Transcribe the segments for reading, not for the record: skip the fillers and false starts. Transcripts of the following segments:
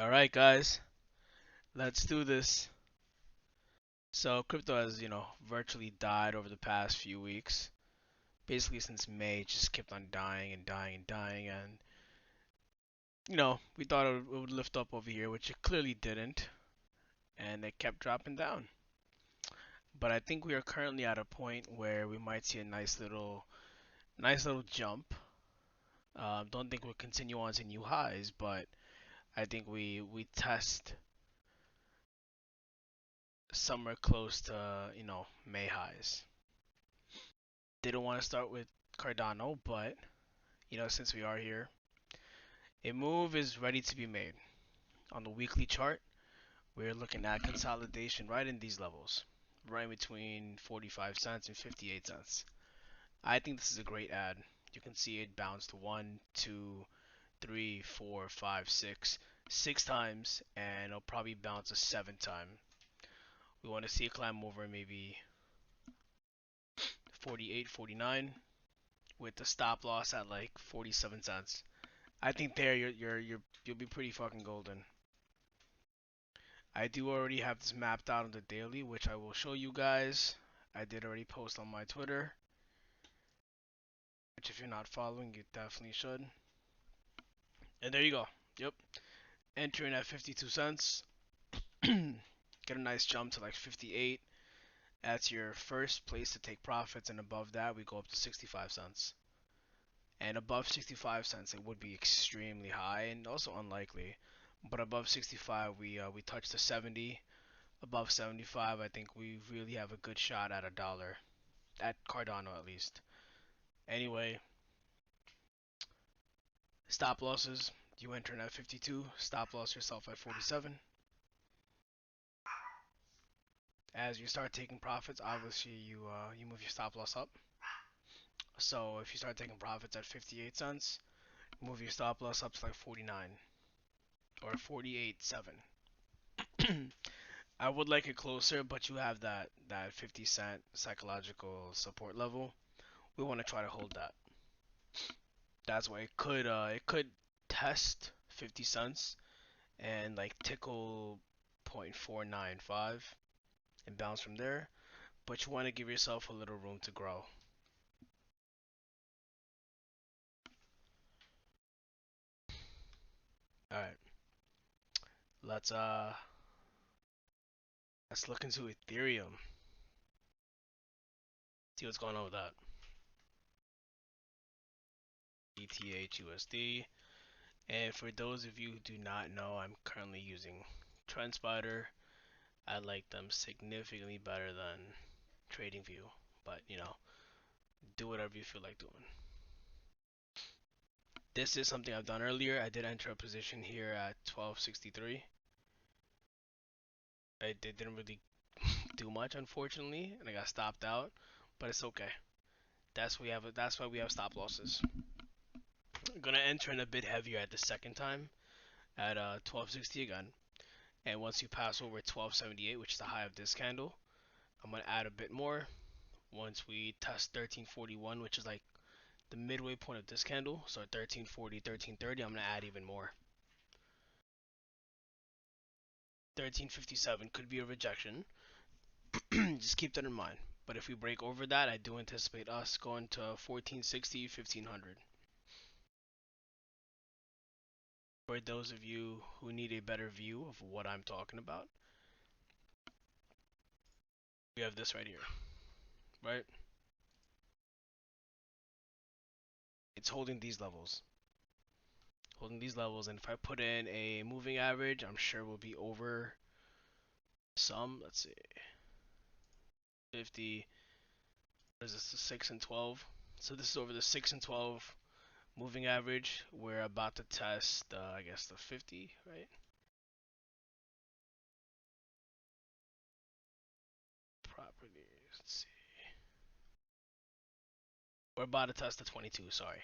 All right, guys, let's do this. So, crypto has, virtually died over the past few weeks. Basically, since May, it just kept on dying and dying and dying. And, we thought it would lift up over here, which it clearly didn't. And it kept dropping down. But I think we are currently at a point where we might see a nice little jump. Don't think we'll continue on to new highs, but I think we test somewhere close to, May highs. Didn't want to start with Cardano, but since we are here, a move is ready to be made. On the weekly chart, we're looking at consolidation right in these levels, right between 45 cents and 58 cents. I think this is a great ad. You can see it bounced one, two, three, four, five, six times, and it'll probably bounce a seventh time. We want to see it climb over maybe 48, 49, with the stop loss at like 47 cents. I think there you'll be pretty fucking golden. I do already have this mapped out on the daily, which I will show you guys. I did already post on my Twitter, which if you're not following, you definitely should. And there you go. Yep. Entering at 52 cents. Get a nice jump to like 58. That's your first place to take profits, and above that, we go up to 65 cents. And above 65 cents, it would be extremely high and also unlikely. But above 65, we touch the 70. Above 75, I think we really have a good shot at a dollar. At Cardano, at least. Anyway, stop losses. You enter in at 52. Stop loss yourself at 47. As you start taking profits, obviously you move your stop loss up. So if you start taking profits at 58 cents, move your stop loss up to like 49 or 48.7. I would like it closer, but you have that 50 cent psychological support level. We want to try to hold that. That's why it could test 50 cents and like tickle 0.495 and bounce from there, but you want to give yourself a little room to grow. All right, let's uh let's look into Ethereum. See what's going on with that. ETH USD. And for those of you who do not know, I'm currently using TrendSpider. I like them significantly better than TradingView, but do whatever you feel like doing. This is something I've done earlier. I did enter a position here at 1263. It didn't really do much, unfortunately, and I got stopped out, but it's okay. That's why we have stop losses. I'm gonna enter in a bit heavier at the second time at 1260 again, and once you pass over 1278, which is the high of this candle, I'm gonna add a bit more. Once we test 1341, which is like the midway point of this candle, so 1340, 1330, I'm gonna add even more. 1357 could be a rejection. Just keep that in mind. But if we break over that, I do anticipate us going to 1460, 1500. For those of you who need a better view of what I'm talking about, we have this right here, right? It's holding these levels. Holding these levels, and if I put in a moving average, I'm sure we'll be over some. Let's see, 50. What is this? The 6 and 12. So this is over the 6 and 12 moving average. We're about to test, I guess, the 50, right? Properties. Let's see. We're about to test the 22. Sorry.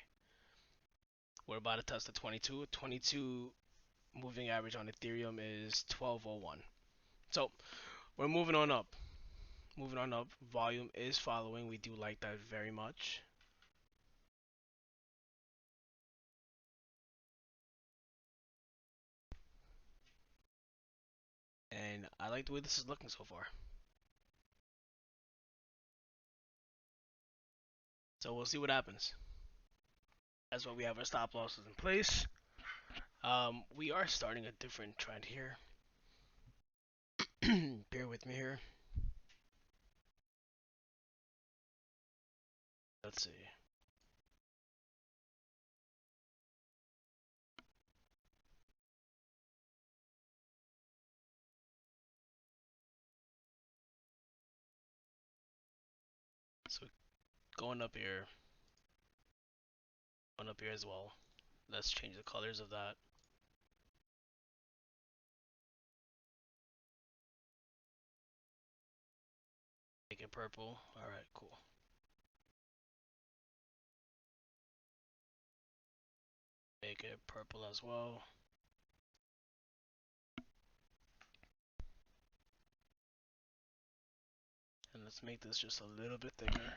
We're about to test the 22. 22 moving average on Ethereum is 1201. So we're moving on up. Moving on up. Volume is following. We do like that very much. I like the way this is looking so far. So we'll see what happens. That's why we have our stop losses in place. We are starting a different trend here. Bear with me here. Let's see. So going up here as well. Let's change the colors of that. Make it purple. All right, cool. Make it purple as well. And let's make this just a little bit thicker.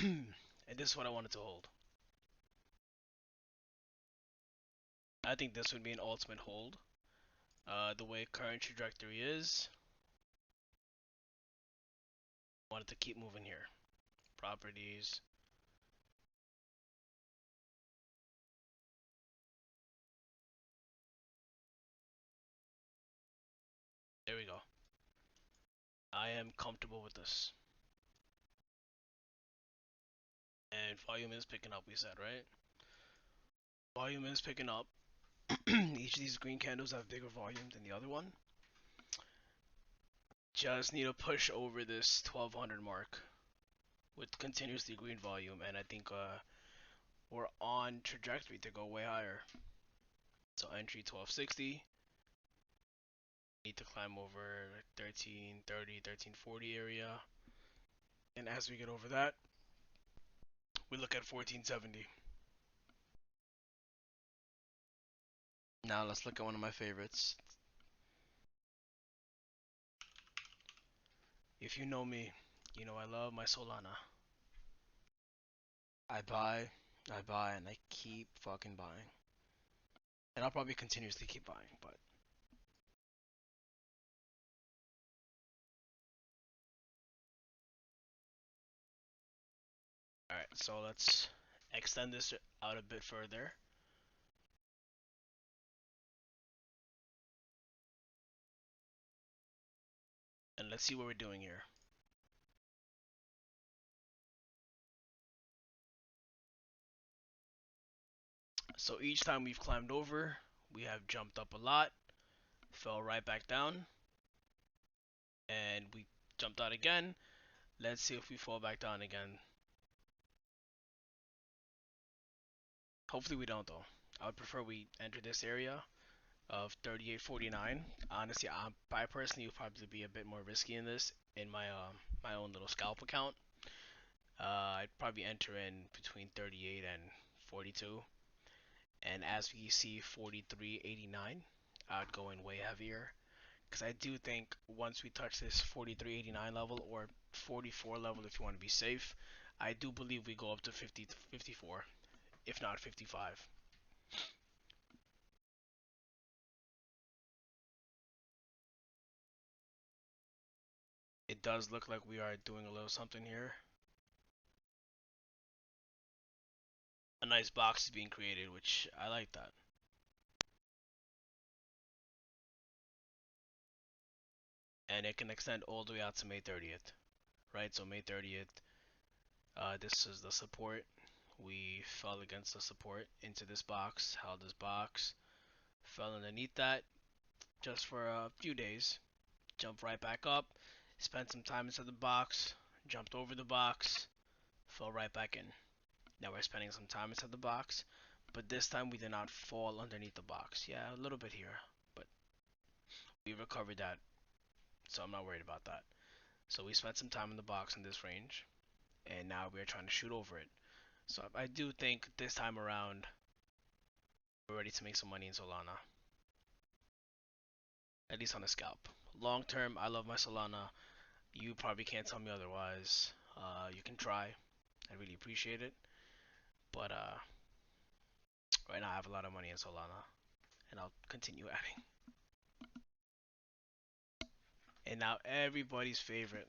And this is what I wanted to hold. I think this would be an ultimate hold. The way current trajectory is, I wanted to keep moving here. Properties. There we go. I am comfortable with this. And volume is picking up, we said, right? Volume is picking up. Each of these green candles have bigger volume than the other one. Just need to push over this 1200 mark with continuously green volume, and I think we're on trajectory to go way higher. So entry 1260. Need to climb over 1330, 1340 area. And as we get over that, we look at 1470. Now let's look at one of my favorites. If you know me, you know I love my Solana. I buy, and I keep fucking buying. And I'll probably continuously keep buying, but alright, so let's extend this out a bit further. And let's see what we're doing here. So each time we've climbed over, we have jumped up a lot, fell right back down, and we jumped out again. Let's see if we fall back down again. Hopefully we don't though. I would prefer we enter this area of 3849. Honestly, I personally would probably be a bit more risky in this in my own little scalp account. I'd probably enter in between 38 and 42. And as we see 4389, I'd go in way heavier. Because I do think once we touch this 4389 level or 44 level if you want to be safe, I do believe we go up to 50 to 54, if not 55. It does look like we are doing a little something here. A nice box is being created, which I like that. And it can extend all the way out to May 30th, right? So May 30th, this is the support. We fell against the support into this box, held this box, fell underneath that just for a few days, jumped right back up, spent some time inside the box, jumped over the box, fell right back in. Now we're spending some time inside the box, but this time we did not fall underneath the box. Yeah, a little bit here, but we recovered that, so I'm not worried about that. So we spent some time in the box in this range, and now we're trying to shoot over it. So I do think this time around, we're ready to make some money in Solana, at least on a scalp. Long term, I love my Solana. You probably can't tell me otherwise. You can try. I really appreciate it. But right now I have a lot of money in Solana, and I'll continue adding. And now everybody's favorite.